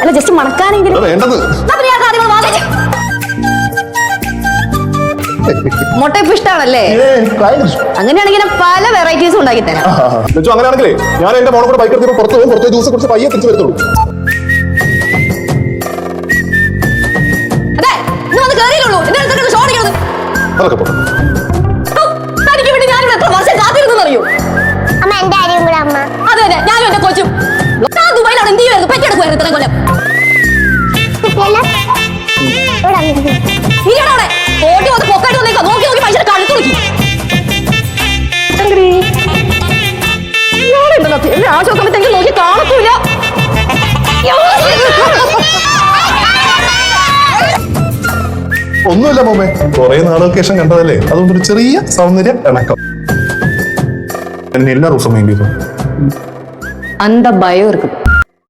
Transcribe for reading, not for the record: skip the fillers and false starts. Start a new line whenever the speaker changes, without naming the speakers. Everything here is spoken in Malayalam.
അല്ല ജസ്റ്റ് മണക്കാനെങ്കിലും മുട്ട ഇപ്പൊ ഇഷ്ടമാണല്ലേ? അങ്ങനെയാണെങ്കിൽ പല വെറൈറ്റീസും ഉണ്ടാക്കി തരാം.
അങ്ങനെയാണെങ്കിലേ ഞാൻ എന്റെ മോളെ കൂടെ ബൈക്ക് എടുത്ത് പുറത്ത് പോകും. പുറത്തെ ജ്യൂസ് കുറിച്ച് പയ്യെ തിരിച്ചു വരത്തുള്ളൂ. അതൊക്കെ പോട്ടെ.
തനിക്ക് വേണ്ടി ഞാനിവിടെ എത്ര വർഷം കാത്തിരുന്നറിയോ? അതെ അതെ, ഞാനും എന്റെ കൊച്ചും ദുബായിലാണ് എന്ത് ചെയ്യുമായിരുന്നു, പെറ്റെടുക്കുമായിരുന്നു ഇത്ര കൊല്ലം. ഇനിയാണോടെ ഓടി വന്ന് പൊക്കായിട്ട് വന്നേക്കാം. നോക്കി നോക്കി പൈസ കഴുത്തു നോക്കി എന്നെ ആശോക്കുമ്പോഴത്തേക്കും നോക്കി കാണത്തൂല.
ഒന്നുമില്ല മോമേ, കുറെ നാളുകൾക്ക് ശേഷം കണ്ടതല്ലേ, അതുകൊണ്ടൊരു ചെറിയ സൗന്ദര്യ ഇണക്കം. എന്നെ എല്ലാ ദിവസവും വേണ്ടി
அந்த பயம் இருக்கு.